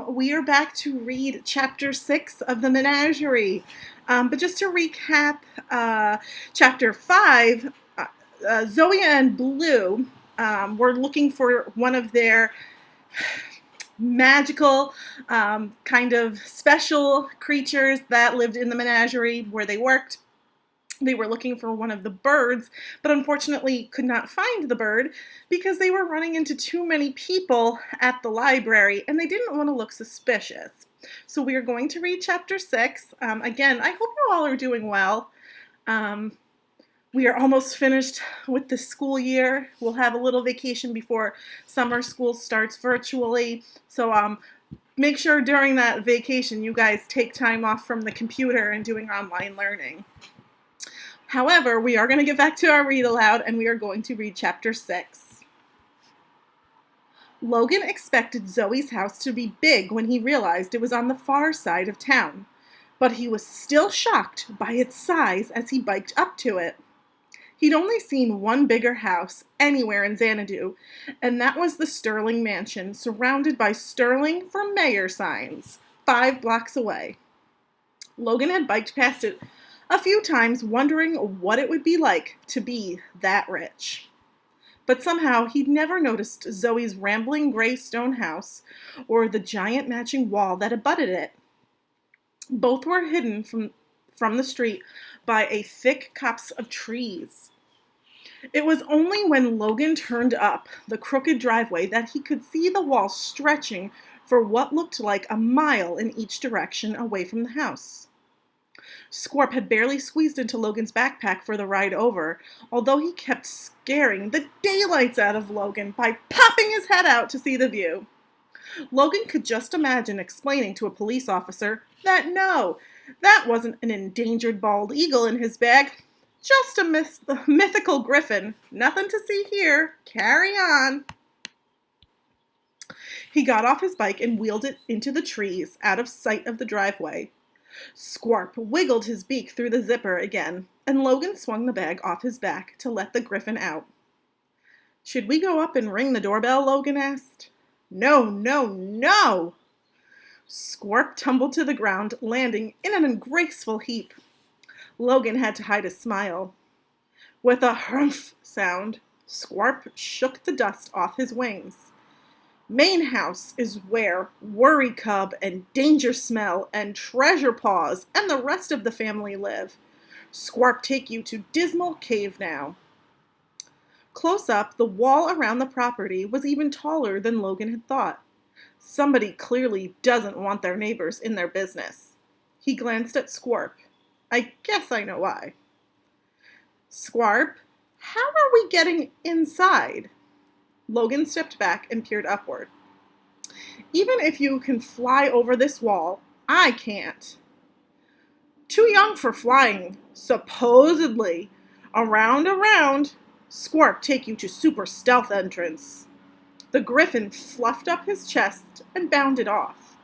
We are back to read Chapter 6 of the Menagerie. But just to recap, Chapter 5, Zoe and Blue were looking for one of their magical, kind of special creatures that lived in the menagerie where they worked. They were looking for one of the birds, but unfortunately could not find the bird because they were running into too many people at the library and they didn't want to look suspicious. So we are going to read Chapter 6. Again, I hope you all are doing well. We are almost finished with the school year. We'll have a little vacation before summer school starts virtually. So make sure during that vacation you guys take time off from the computer and doing online learning. However, we are going to get back to our read aloud and we are going to read Chapter 6. Logan expected Zoe's house to be big when he realized it was on the far side of town, but he was still shocked by its size as he biked up to it. He'd only seen one bigger house anywhere in Xanadu, and that was the Sterling Mansion, surrounded by Sterling for Mayor signs, 5 blocks away. Logan had biked past it a few times, wondering what it would be like to be that rich. But somehow he'd never noticed Zoe's rambling gray stone house or the giant matching wall that abutted it. Both were hidden from the street by a thick copse of trees. It was only when Logan turned up the crooked driveway that he could see the wall stretching for what looked like a mile in each direction away from the house. Scorp had barely squeezed into Logan's backpack for the ride over, although he kept scaring the daylights out of Logan by popping his head out to see the view. Logan could just imagine explaining to a police officer that no, that wasn't an endangered bald eagle in his bag, just a mythical griffin. Nothing to see here. Carry on. He got off his bike and wheeled it into the trees, out of sight of the driveway. Scorp wiggled his beak through the zipper again, and Logan swung the bag off his back to let the griffin out. "Should we go up and ring the doorbell?" Logan asked. "No, no, no!" Scorp tumbled to the ground, landing in an ungraceful heap. Logan had to hide a smile. With a humph sound, Scorp shook the dust off his wings. "Main house is where Worry Cub and Danger Smell and Treasure Paws and the rest of the family live. Scorp take you to Dismal Cave now." Close up, the wall around the property was even taller than Logan had thought. Somebody clearly doesn't want their neighbors in their business. He glanced at Scorp. "I guess I know why." "Scorp, how are we getting inside?" Logan stepped back and peered upward. "Even if you can fly over this wall, I can't." "Too young for flying, supposedly. Around. Scorp take you to super stealth entrance." The griffin fluffed up his chest and bounded off.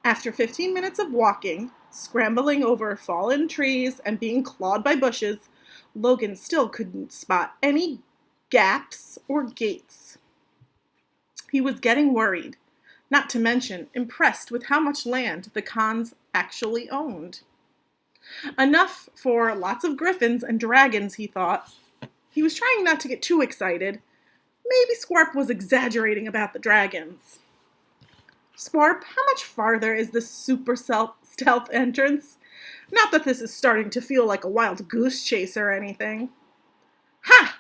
After 15 minutes of walking, scrambling over fallen trees and being clawed by bushes, Logan still couldn't spot any gaps or gates. He was getting worried, not to mention impressed with how much land the Khans actually owned. Enough for lots of griffins and dragons, he thought. He was trying not to get too excited. Maybe Scorp was exaggerating about the dragons. "Scorp, how much farther is this super stealth entrance? Not that this is starting to feel like a wild goose chase or anything." "Ha!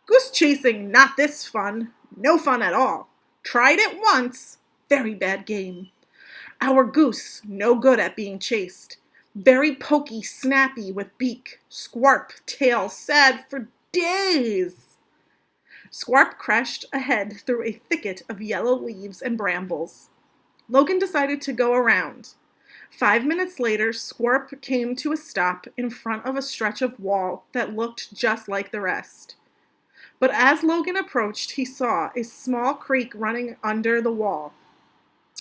Goose chasing, not this fun. No fun at all. Tried it once. Very bad game. Our goose, no good at being chased. Very pokey, snappy with beak. Scorp, tail sad for days." Scorp crashed ahead through a thicket of yellow leaves and brambles. Logan decided to go around. 5 minutes later, Scorp came to a stop in front of a stretch of wall that looked just like the rest. But as Logan approached, he saw a small creek running under the wall.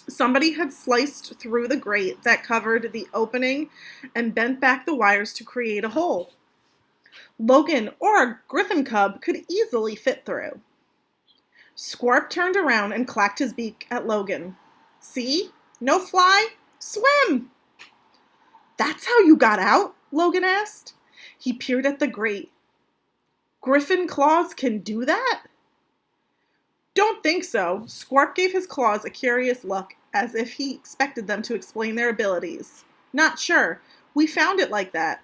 Somebody had sliced through the grate that covered the opening and bent back the wires to create a hole. Logan or a griffin cub could easily fit through. Scorp turned around and clacked his beak at Logan. See? No fly? Swim! That's how you got out? Logan asked. He peered at the grate. Griffin claws can do that? Don't think so. Squarp gave his claws a curious look, as if he expected them to explain their abilities. Not sure. We found it like that.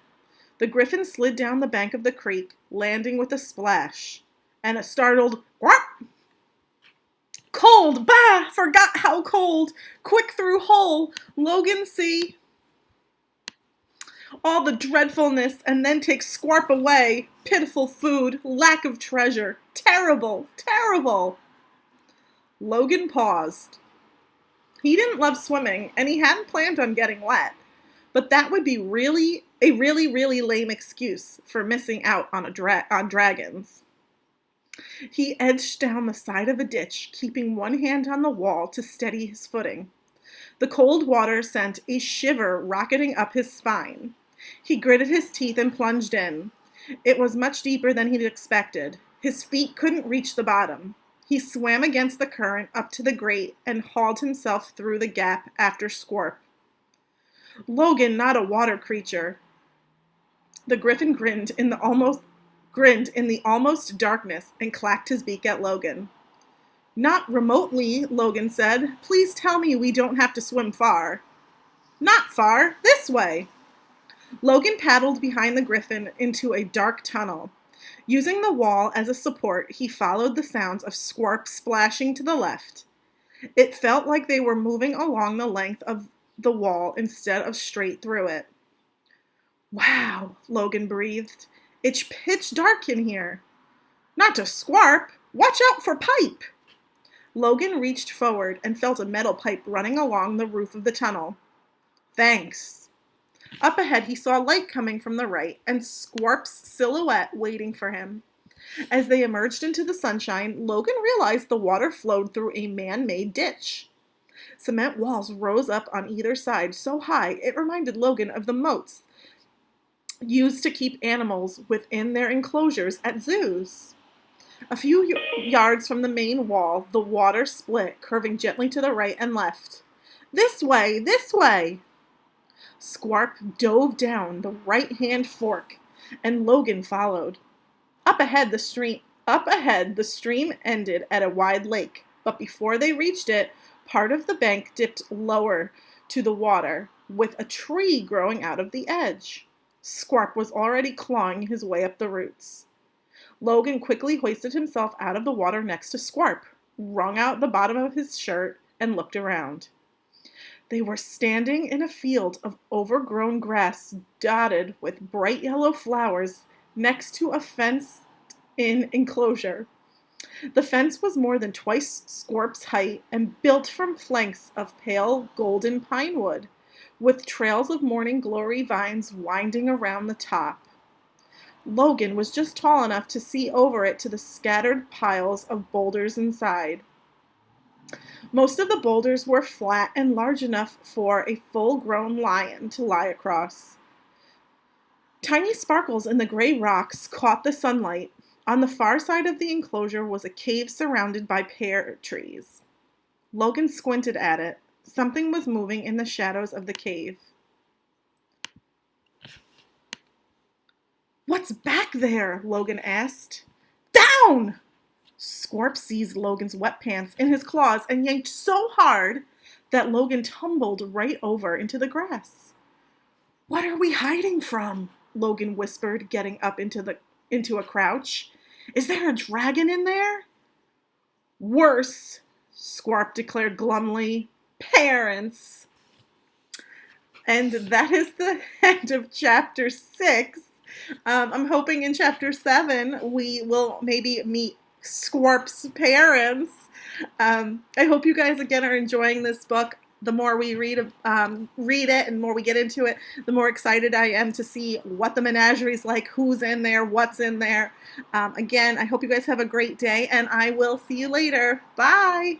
The griffin slid down the bank of the creek, landing with a splash. And a startled "Quack!" Cold! Bah! Forgot how cold! Quick through hole! Logan see all the dreadfulness and then take Squarp away. Pitiful food, lack of treasure. Terrible, terrible. Logan paused. He didn't love swimming, and he hadn't planned on getting wet. But that would be a really lame excuse for missing out on dragons. He edged down the side of a ditch, keeping one hand on the wall to steady his footing. The cold water sent a shiver rocketing up his spine. He gritted his teeth and plunged in. It was much deeper than he'd expected. His feet couldn't reach the bottom. He swam against the current up to the grate and hauled himself through the gap after Squarp. Logan, not a water creature. The griffin grinned in the almost darkness and clacked his beak at Logan. Not remotely, Logan said. Please tell me we don't have to swim far. Not far. This way. Logan paddled behind the griffin into a dark tunnel. Using the wall as a support, he followed the sounds of Squarp splashing to the left. It felt like they were moving along the length of the wall instead of straight through it. Wow, Logan breathed. It's pitch dark in here. Not to Squarp. Watch out for pipe. Logan reached forward and felt a metal pipe running along the roof of the tunnel. Thanks. Up ahead, he saw light coming from the right and Squarp's silhouette waiting for him. As they emerged into the sunshine, Logan realized the water flowed through a man-made ditch. Cement walls rose up on either side so high it reminded Logan of the moats used to keep animals within their enclosures at zoos. A few yards from the main wall, the water split, curving gently to the right and left. This way! This way! Squarp dove down the right-hand fork, and Logan followed. Up ahead, the stream ended at a wide lake, but before they reached it, part of the bank dipped lower to the water, with a tree growing out of the edge. Squarp was already clawing his way up the roots. Logan quickly hoisted himself out of the water next to Squarp, wrung out the bottom of his shirt, and looked around. They were standing in a field of overgrown grass dotted with bright yellow flowers next to a fenced-in enclosure. The fence was more than twice Squarp's height and built from flanks of pale golden pine wood, with trails of morning glory vines winding around the top. Logan was just tall enough to see over it to the scattered piles of boulders inside. Most of the boulders were flat and large enough for a full-grown lion to lie across. Tiny sparkles in the gray rocks caught the sunlight. On the far side of the enclosure was a cave surrounded by pear trees. Logan squinted at it. Something was moving in the shadows of the cave. What's back there? Logan asked. Down! Squarp seized Logan's wet pants in his claws and yanked so hard that Logan tumbled right over into the grass. What are we hiding from? Logan whispered, getting up into a crouch. Is there a dragon in there? Worse, Squarp declared glumly. Parents. And that is the end of chapter 6. I'm hoping in chapter 7 we will maybe meet Squarp's parents. I hope you guys again are enjoying this book. The more we read it and the more we get into it, the more excited I am to see what the menagerie is like, who's in there, what's in there. Again, I hope you guys have a great day, and I will see you later. Bye!